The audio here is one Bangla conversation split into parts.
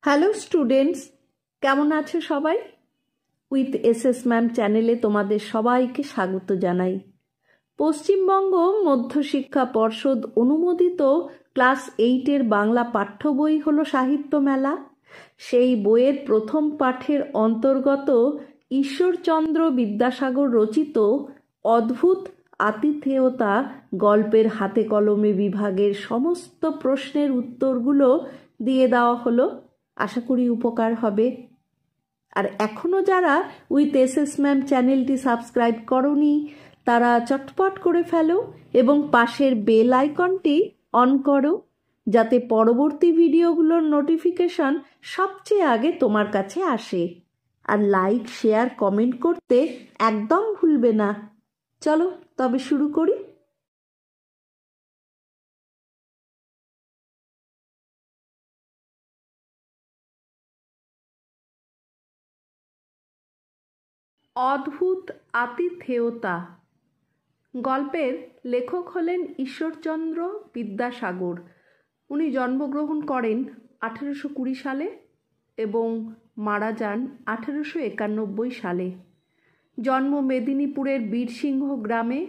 হ্যালো স্টুডেন্টস, কেমন আছো সবাই? উইথ এসএস ম্যাম চ্যানেলে তোমাদের সবাইকে স্বাগত জানাই। পশ্চিমবঙ্গ মধ্যশিক্ষা পর্ষদ অনুমোদিত ক্লাস 8-এর বাংলা পাঠ্য বই হলো সাহিত্য মেলা। সেই বইয়ের প্রথম পাঠের অন্তর্গত ঈশ্বরচন্দ্র বিদ্যাসাগর রচিত অদ্ভুত আতিথেয়তা গল্পের হাতে কলমে বিভাগের সমস্ত প্রশ্নের উত্তরগুলো দিয়ে দেওয়া হলো। আশা করি উপকার হবে। আর এখনও যারা উইথ এসএস ম্যাম চ্যানেলটি সাবস্ক্রাইব করোনি তারা চটপট করে ফেলো এবং পাশের বেল আইকনটি অন করো, যাতে পরবর্তী ভিডিওগুলোর নোটিফিকেশন সবচেয়ে আগে তোমার কাছে আসে। আর লাইক, শেয়ার, কমেন্ট করতে একদম ভুলবে না। চলো তবে শুরু করি। অদ্ভুত আতিথেয়তা গল্পের লেখক হলেন ঈশ্বরচন্দ্র বিদ্যাসাগর। উনি জন্মগ্রহণ করেন 1820 সালে এবং মারা যান 1891 সালে। জন্ম মেদিনীপুরের বীরসিংহ গ্রামে।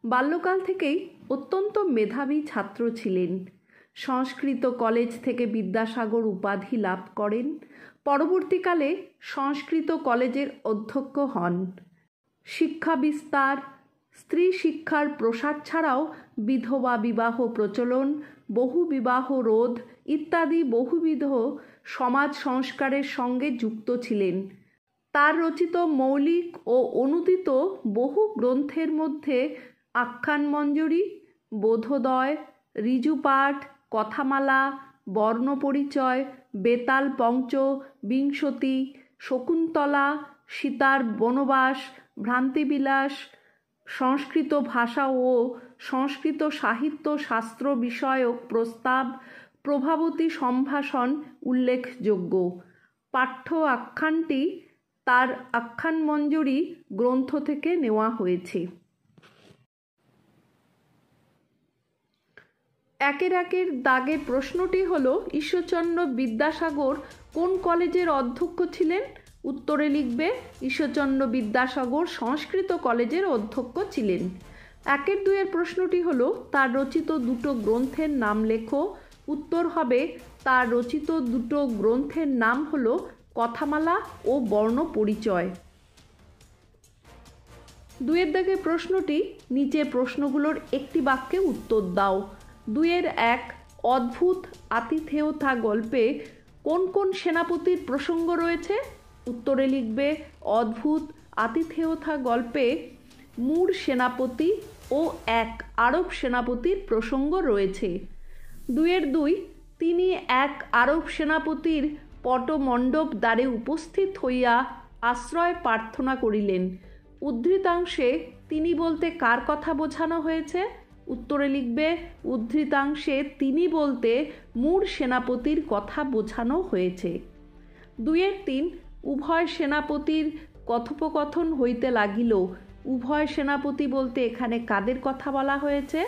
বাল্যকাল থেকেই অত্যন্ত মেধাবী ছাত্র ছিলেন। সংস্কৃত কলেজ থেকে বিদ্যাসাগর উপাধি লাভ করেন। পরবর্তীকালে সংস্কৃত কলেজের অধ্যক্ষ হন। শিক্ষা বিস্তার, স্ত্রী শিক্ষার প্রসার ছাড়াও বিধবা বিবাহ প্রচলন, বহু বিবাহ রোধ ইত্যাদি বহুবিধ সমাজ সংস্কারের সঙ্গে যুক্ত ছিলেন। তার রচিত মৌলিক ও অনুদিত বহু গ্রন্থের মধ্যে আখ্যানমঞ্জরি, বোধোদয়, ঋজুপাঠ, কথামালা, বর্ণপরিচয়, বেতাল পঞ্চ বিংশতি, শকুন্তলা, সীতার বনবাস, ভ্রান্তিবিলাস, সংস্কৃত ভাষা ও সংস্কৃত সাহিত্য শাস্ত্র বিষয়ক প্রস্তাব, প্রভাবতী সম্ভাষণ উল্লেখযোগ্য। পাঠ্য আখ্যানটি তার আখ্যানমঞ্জরি গ্রন্থ থেকে নেওয়া হয়েছে। একের দাগের প্রশ্নটি হলো, ঈশ্বরচন্দ্র বিদ্যাসাগর কোন কলেজের অধ্যক্ষ ছিলেন? উত্তরে লিখবে ঈশ্বরচন্দ্র বিদ্যাসাগর সংস্কৃত কলেজের অধ্যক্ষ ছিলেন। একের দুইয়ের প্রশ্নটি হলো, তার রচিত দুটো গ্রন্থের নাম লেখো। উত্তর হবে তার রচিত দুটো গ্রন্থের নাম হলো কথামালা ও বর্ণপরিচয়। দুইয়ের দাগের প্রশ্নটি, নিচে প্রশ্নগুলোর একটি বাক্যে উত্তর দাও। 2-1 অদ্ভুত আতিথেয়তা গল্পে কোন কোন সেনাপতির প্রসঙ্গ রয়েছে? উত্তরে লিখবে অদ্ভুত আতিথেয়তা গল্পে মুর সেনাপতি ও এক আরব সেনাপতির প্রসঙ্গ রয়েছে। 2-2 তিনি এক আরব সেনাপতির পটমণ্ডপ দ্বারে উপস্থিত হইয়া আশ্রয় প্রার্থনা করিলেন। উদ্ধৃতাংশে তিনি বলতে কার কথা বোঝানো হয়েছে? উত্তরে লিখবে উদ্ধৃতাংশে তিনি বলতে মুর সেনাপতির কথা বোঝানো হয়েছে। 2-3 উভয় সেনাপতির কথোপকথন হইতে লাগিল। উভয় সেনাপতি বলতে এখানে কাদের কথা বলা হয়েছে?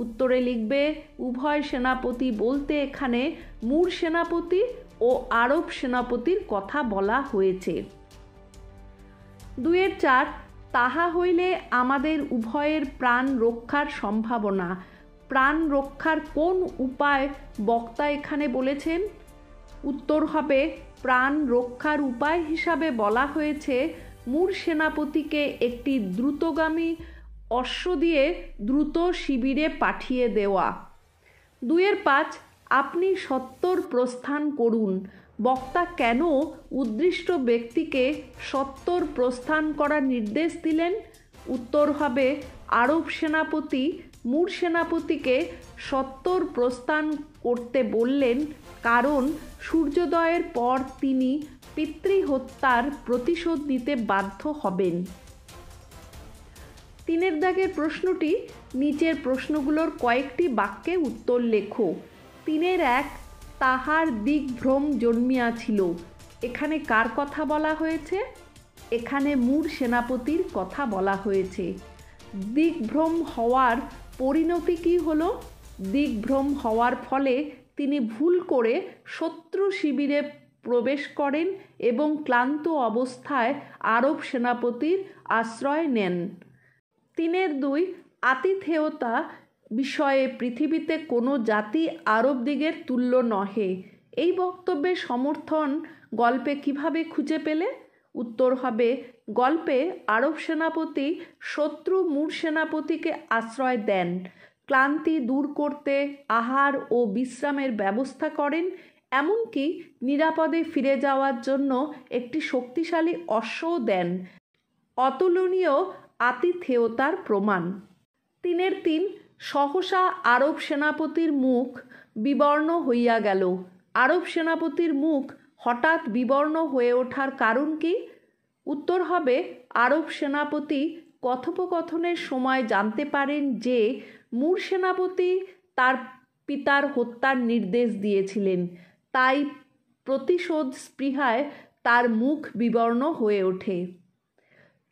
উত্তরে লিখবে উভয় সেনাপতি বলতে এখানে মুর সেনাপতি ও আরব সেনাপতির কথা বলা হয়েছে। 2-4 তাহা হইলে আমাদের উভয়ের প্রাণ রক্ষার সম্ভাবনা। প্রাণ রক্ষার কোন উপায় বক্তা এখানে বলেছেন? উত্তর হবে প্রাণ রক্ষার উপায় হিসাবে বলা হয়েছে মুর সেনাপতিকে একটি দ্রুতগামী অশ্ব দিয়ে দ্রুত শিবিরে পাঠিয়ে দেওয়া। 2-5 আপনি সত্বর প্রস্থান করুন। বক্তা কেন উদ্দিষ্ট ব্যক্তিকে সত্বর প্রস্থান করার নির্দেশ দিলেন? উত্তর হবে আরব সেনাপতি মুর সেনাপতিকে সত্বর প্রস্থান করতে বললেন কারণ সূর্যোদয়ের পর তিনি পিতৃহত্যার প্রতিশোধ নিতে বাধ্য হবেন। 3-এর দাগের প্রশ্নটি, নিচের প্রশ্নগুলোর কয়েকটি বাক্যে উত্তর লেখো। 3-1 তাহার দিগ্ভ্রম জন্মিয়াছিল। এখানে কার কথা বলা হয়েছে? এখানে মুর সেনাপতির কথা বলা হয়েছে। দিগ্ভ্রম হওয়ার পরিণতি কী হলো? দিগ্ভ্রম হওয়ার ফলে তিনি ভুল করে শত্রু শিবিরে প্রবেশ করেন এবং ক্লান্ত অবস্থায় আরব সেনাপতির আশ্রয় নেন। 3-2 আতিথেয়তা বিষয়ে পৃথিবীতে কোনো জাতি আরবদিগের তুল্য নহে। এই বক্তব্যের সমর্থন গল্পে কিভাবে খুঁজে পেলে? উত্তর হবে, গল্পে আরব সেনাপতি শত্রু মূর সেনাপতিকে আশ্রয় দেন, ক্লান্তি দূর করতে আহার ও বিশ্রামের ব্যবস্থা করেন, এমনকি নিরাপদে ফিরে যাওয়ার জন্য একটি শক্তিশালী অশ্বও দেন। অতুলনীয় আতিথেয়তার প্রমাণ। 3-3 সহসা আরব সেনাপতির মুখ বিবর্ণ হইয়া গেল। আরব সেনাপতির মুখ হঠাৎ বিবর্ণ হয়ে ওঠার কারণ কি? উত্তর হবে, আরব সেনাপতি কথোপকথনের সময় জানতে পারেন যে মূর সেনাপতি তার পিতার হত্যার নির্দেশ দিয়েছিলেন, তাই প্রতিশোধ স্পৃহায় তার মুখ বিবর্ণ হয়ে ওঠে।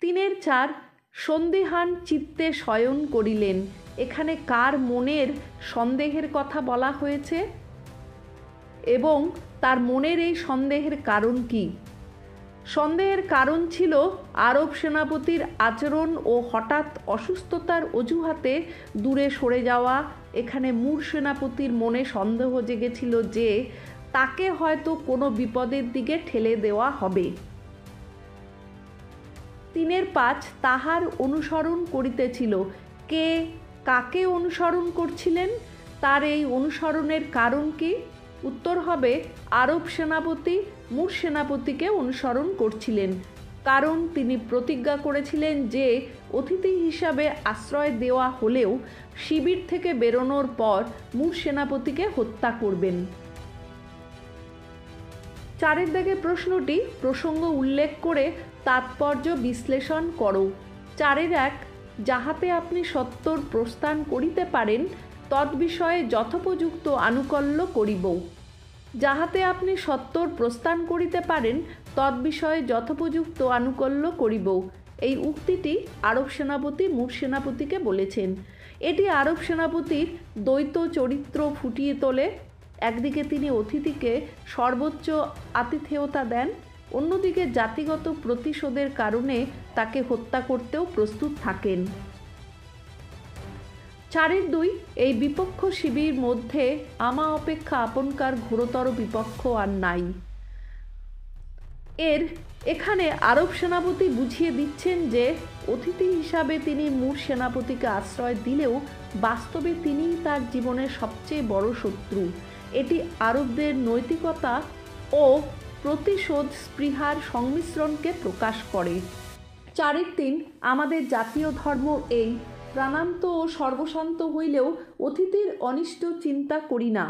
3-4 সন্দেহান চিত্তে শয়ন করিলেন। এখানে কার মনের সন্দেহের কথা বলা হয়েছে এবং তার মনের এই সন্দেহের কারণ কি? সন্দেহের কারণ ছিল আরব সেনাপতির আচরণ ও হঠাৎ অসুস্থতার অজুহাতে দূরে সরে যাওয়া। এখানে মূর সেনাপতির মনে সন্দেহ জেগেছিল যে তাকে হয়তো কোনো বিপদের দিকে ঠেলে দেওয়া হবে। 3-5 তাহার অনুসরণ করিতেছিল। কে কাকে অনুসরণ করছিলেন? তার এই অনুসরণের কারণ কি? উত্তর হবে, আরব সেনাপতি মূর সেনাপতিকে অনুসরণ করছিলেন, কারণ তিনি প্রতিজ্ঞা করেছিলেন যে অতিথি হিসাবে আশ্রয় দেওয়া হলেও শিবির থেকে বেরোনোর পর মূর সেনাপতিকে হত্যা করবেন। 4 দাগে প্রশ্নটি প্রসঙ্গ উল্লেখ করে তাৎপর্য বিশ্লেষণ করো। 4-1 যাহাতে আপনি সত্তর প্রস্থান করিতে পারেন তদ্বিষয়ে যথোপযুক্ত আনুকল্য করিব। যাহাতে আপনি সত্তর প্রস্থান করিতে পারেন তদ্বিষয়ে যথোপযুক্ত আনুকল্য করিব। এই উক্তিটি আরব সেনাপতি মূর সেনাপতিকে বলেছেন। এটি আরব সেনাপতির দ্বৈত চরিত্র ফুটিয়ে তোলে। একদিকে তিনি অতিথিকে সর্বোচ্চ আতিথেয়তা দেন, অন্যদিকে জাতিগত প্রতিশোধের কারণে তাকে হত্যা করতেও প্রস্তুত থাকেন। 4-2 এই বিপক্ষ শিবির মধ্যে আমা অপেক্ষা আপনকার ঘোরতর বিপক্ষ আর নাই। এখানে আরব সেনাপতি বুঝিয়ে দিচ্ছেন যে অতিথি হিসাবে তিনি মূর সেনাপতিকে আশ্রয় দিলেও বাস্তবে তিনিই তার জীবনের সবচেয়ে বড় শত্রু। এটি আরবদের নৈতিকতা ও প্রতিশোধ স্পৃহার সংমিশ্রণকে প্রকাশ করে। 4-3 আমাদের জাতীয় ধর্ম এই, প্রাণান্ত ও সর্বশান্ত হইলেও অতিথির অনিষ্ট চিন্তা করি না।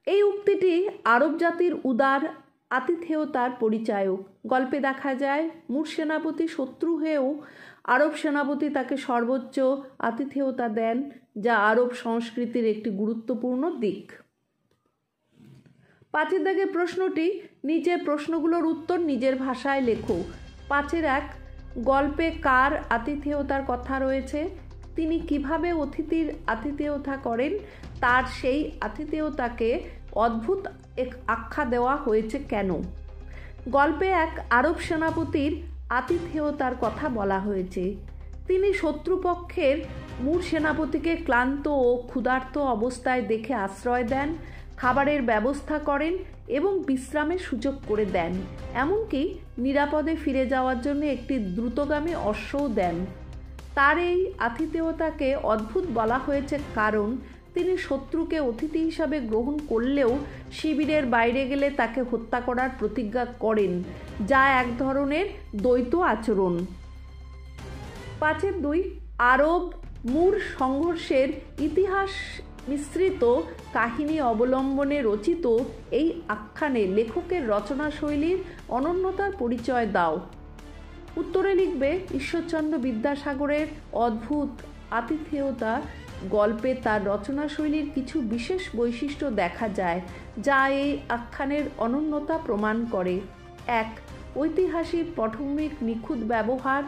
এই উক্তিটি আরব জাতির উদার আতিথেয়তার পরিচায়ক। গল্পে দেখা যায় মূর সেনাপতি শত্রু হয়েও আরব সেনাপতি তাকে সর্বোচ্চ আতিথেয়তা দেন, যা আরব সংস্কৃতির একটি গুরুত্বপূর্ণ দিক। 5 দাগের প্রশ্নটি নিচের প্রশ্নগুলোর উত্তর নিজের ভাষায় লেখো। 5-1 গল্পে কার আতিথেয়তার কথা রয়েছে? তিনি কিভাবে অতিথির আতিথেয়তা করেন? তার সেই আতিথেয়তাকে অদ্ভুত এক আখ্যা দেওয়া হয়েছে কেন? গল্পে এক আরব সেনাপতির আতিথেয়তার কথা বলা হয়েছে। তিনি শত্রুপক্ষের মূর সেনাপতিকে ক্লান্ত ও ক্ষুধার্ত অবস্থায় দেখে আশ্রয় দেন, খাবারের ব্যবস্থা করেন এবং বিশ্রামের সুযোগ করে দেন, এমনকি নিরাপদে ফিরে যাওয়ার জন্য একটি দ্রুতগামী অশ্বও দেন। তার এই আতিথেয়তাকে অদ্ভুত বলা হয়েছে কারণ তিনি শত্রুকে অতিথি হিসাবে গ্রহণ করলেও শিবিরের বাইরে গেলে তাকে হত্যা করার প্রতিজ্ঞা করেন, যা এক ধরনের দ্বৈত আচরণ। 5-2 আরব মূর সংঘর্ষের ইতিহাস মিশ্রিত কাহিনী অবলম্বনে রচিত এই আখ্যানে লেখকের রচনাশৈলীর অনন্যতার পরিচয় দাও। উত্তরে লিখবে, ঈশ্বরচন্দ্র বিদ্যাসাগরের অদ্ভুত আতিথেয়তা গল্পে তার রচনাশৈলীর কিছু বিশেষ বৈশিষ্ট্য দেখা যায়, যা এই আখ্যানের অনন্যতা প্রমাণ করে। 1 ঐতিহাসিক পটভূমির নিখুঁত ব্যবহার।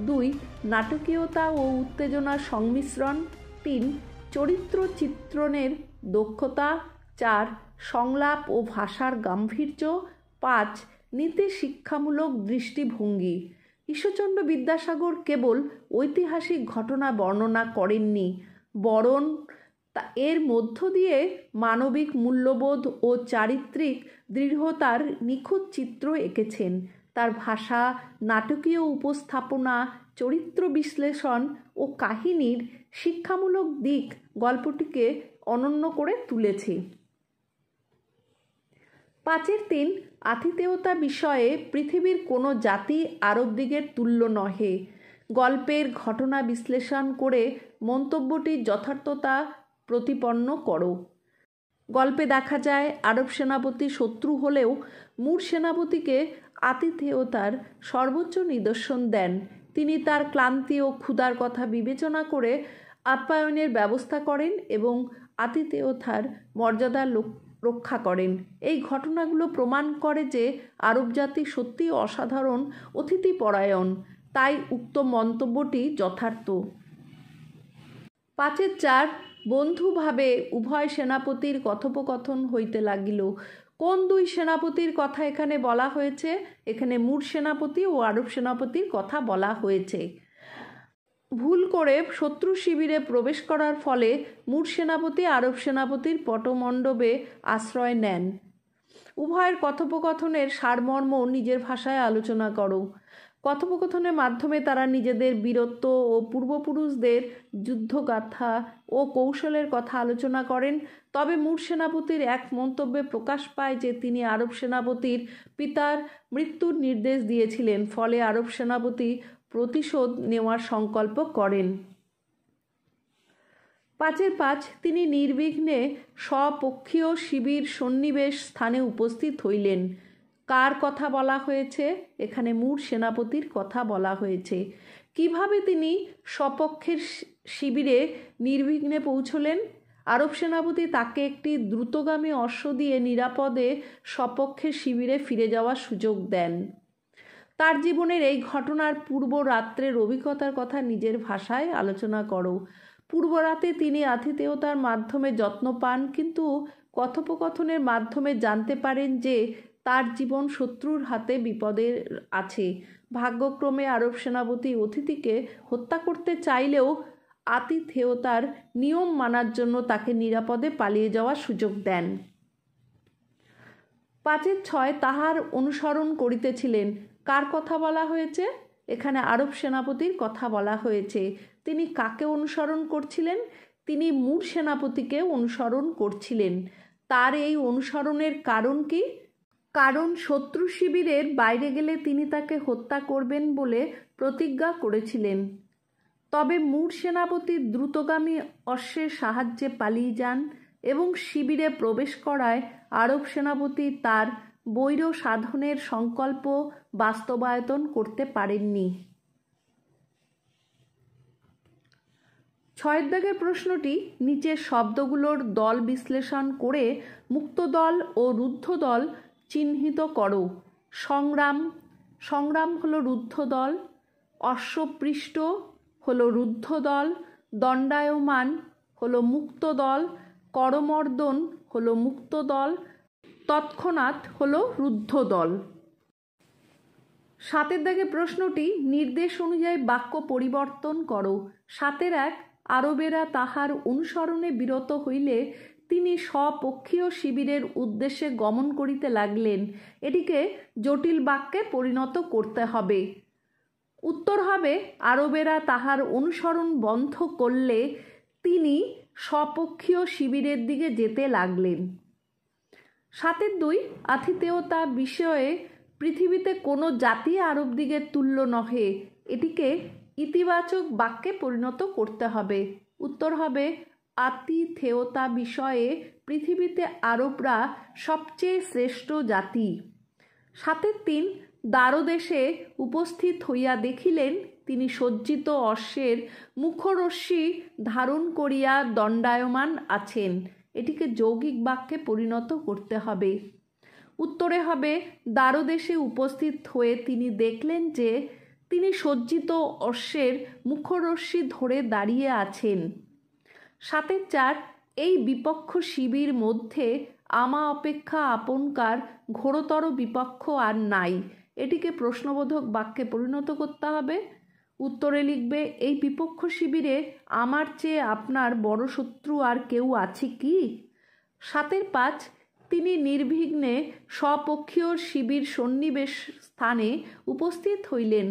2 নাটকীয়তা ও উত্তেজনার সংমিশ্রণ। 3 চরিত্র চিত্রণের দক্ষতা। 4 সংলাপ ও ভাষার গাম্ভীর্য, 5 নীতি শিক্ষামূলক দৃষ্টিভঙ্গি। ঈশ্বরচন্দ্র বিদ্যাসাগর কেবল ঐতিহাসিক ঘটনা বর্ণনা করেননি, বরং এর মধ্য দিয়ে মানবিক মূল্যবোধ ও চারিত্রিক দৃঢ়তার নিখুঁত চিত্র এঁকেছেন। তার ভাষা, নাটকীয় উপস্থাপনা, চরিত্র বিশ্লেষণ ও কাহিনীর শিক্ষামূলক দিক গল্পটিকে অনন্য করে তুলেছে। 5-3 আতিথেয়তা বিষয়ে পৃথিবীর কোনো জাতি আরবদিগের তুল্য নহে। গল্পের ঘটনা বিশ্লেষণ করে মন্তব্যটির যথার্থতা প্রতিপন্ন করো। গল্পে দেখা যায় আরব সেনাপতি শত্রু হলেও মুর সেনাপতিকে আতিথেয়তার সর্বোচ্চ নিদর্শন দেন। তিনি তার ক্লান্তি ও ক্ষুধার কথা বিবেচনা করে আপ্যায়নের ব্যবস্থা করেন এবং আতিথেয়তার মর্যাদা রক্ষা করেন। এই ঘটনাগুলো প্রমাণ করে যে আরব জাতি সত্যিই অসাধারণ অতিথিপরায়ণ, তাই উক্ত মন্তব্যটি যথার্থ। 5-4 বন্ধুভাবে উভয় সেনাপতির কথোপকথন হইতে লাগিল। কোন দুই সেনাপতির কথা এখানে বলা হয়েছে? এখানে মুর সেনাপতি ও আরব সেনাপতির কথা বলা হয়েছে। ভুল করে শত্রু শিবিরে প্রবেশ করার ফলে মুর সেনাপতি আরব সেনাপতির পটমণ্ডপে আশ্রয় নেন। উভয়ের কথোপকথনের সারমর্ম নিজের ভাষায় আলোচনা করো। কথোপকথনের মাধ্যমে তারা নিজেদের বীরত্ব ও পূর্বপুরুষদের যুদ্ধগাথা ও কৌশলের কথা আলোচনা করেন। তবে মুর সেনাপতির এক মন্তব্যে প্রকাশ পায় যে তিনি আরব সেনাপতির পিতার মৃত্যুর নির্দেশ দিয়েছিলেন, ফলে আরব সেনাপতি প্রতিশোধ নেওয়ার সংকল্প করেন। 5-5 তিনি নির্বিঘ্নে স্বপক্ষীয় শিবির সন্নিবেশ স্থানে উপস্থিত হইলেন। কার কথা বলা হয়েছে? এখানে মুর সেনাপতির কথা বলা হয়েছে। কিভাবে তিনি স্বপক্ষের শিবিরে নির্বিঘ্নে পৌঁছলেন? আরব সেনাপতি তাকে একটি দ্রুতগামী অশ্ব দিয়ে নিরাপদে স্বপক্ষের শিবিরে ফিরে যাওয়ার সুযোগ দেন। তার জীবনের এই ঘটনার পূর্ব রাত্রের অভিজ্ঞতার কথা নিজের ভাষায় আলোচনা করো। পূর্ব রাতে তিনি আতিথেয়তার মাধ্যমে যত্ন পান, কিন্তু কথোপকথনের মাধ্যমে জানতে পারেন যে তার জীবন শত্রুর হাতে বিপদে আছে। ভাগ্যক্রমে আরব সেনাপতি অতিথিকে হত্যা করতে চাইলেও আতিথেয়তার নিয়ম মানার জন্য তাকে নিরাপদে পালিয়ে যাওয়ার সুযোগ দেন। 5-6 তাহার অনুসরণ করিতেছিলেন। কার কথা বলা হয়েছে? এখানে আরব সেনাপতির কথা বলা হয়েছে। তিনি কাকে অনুসরণ করছিলেন? তিনি মুর সেনাপতিকে অনুসরণ করছিলেন। তার এই অনুসরণের কারণ কি? কারণ শত্রু শিবিরের বাইরে গেলে তিনি তাকে হত্যা করবেন বলে প্রতিজ্ঞা করেছিলেন। তবে মুর সেনাপতি দ্রুতগামী অশ্বের সাহায্যে পালিয়ে যান এবং শিবিরে প্রবেশ করায় আরব সেনাপতি তার বৈর সাধনের সংকল্প বাস্তবায়ন করতে পারেননি। 6 দাগের প্রশ্নটি নিচের শব্দগুলোর দল বিশ্লেষণ করে মুক্ত দল ও রুদ্ধ দল চিহ্নিত করো। সংগ্রাম, সংগ্রাম হলো রুদ্ধ দল। অশ্বপৃষ্ট হলো রুদ্ধ দল। দণ্ডায়মান হলো মুক্ত দল। করমর্দন হলো মুক্ত দল। তৎক্ষণাৎ হলো রুদ্ধ দল। 7 দাগে প্রশ্নটি নির্দেশ অনুযায়ী বাক্য পরিবর্তন করো। 7-1 আরবেরা তাহার অনুসরণে বিরত হইলে তিনি স্বপক্ষীয় শিবিরের উদ্দেশ্যে গমন করিতে লাগলেন। এটিকে জটিল বাক্যে পরিণত করতে হবে। উত্তর হবে আরবেরা তাহার অনুসরণ বন্ধ করলে তিনি স্বপক্ষীয় শিবিরের দিকে যেতে লাগলেন। 7-2 আতিথেয়তা বিষয়ে পৃথিবীতে কোনো জাতি আরব দিগের তুল্য নহে। এটিকে ইতিবাচক বাক্যে পরিণত করতে হবে। উত্তর হবে আতিথেয়তা বিষয়ে পৃথিবীতে আরবরা সবচেয়ে শ্রেষ্ঠ জাতি। 7-3 দ্বারদেশে উপস্থিত হইয়া দেখিলেন তিনি সজ্জিত অশ্বের মুখরশ্মি ধারণ করিয়া দণ্ডায়মান আছেন। এটিকে যৌগিক বাক্যে পরিণত করতে হবে। উত্তরে হবে দ্বারদেশে উপস্থিত হয়ে তিনি দেখলেন যে তিনি সজ্জিত অশ্বের মুখরশ্মি ধরে দাঁড়িয়ে আছেন। 7-4 এই বিপক্ষ শিবির মধ্যে আমা অপেক্ষা আপনকার ঘোরতর বিপক্ষ আর নাই। এটিকে প্রশ্নবোধক বাক্যে পরিণত করতে হবে। উত্তরে লিখবে, এই বিপক্ষ শিবিরে আমার চেয়ে আপনার বড় শত্রু আর কেউ আছে কি? 7-5 তিনি নির্বিঘ্নে স্বপক্ষীয় শিবির সন্নিবেশ স্থানে উপস্থিত হইলেন,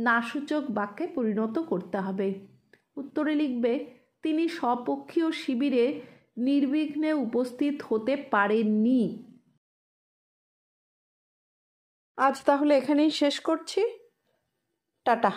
নাসূচক বাক্যে পরিণত করতে হবে। উত্তরে লিখবে, তিনি স্বপক্ষীয় শিবিরে নির্বিঘ্নে উপস্থিত হতে পারেননি। আজ তাহলে এখানেই শেষ করছি। টাটা।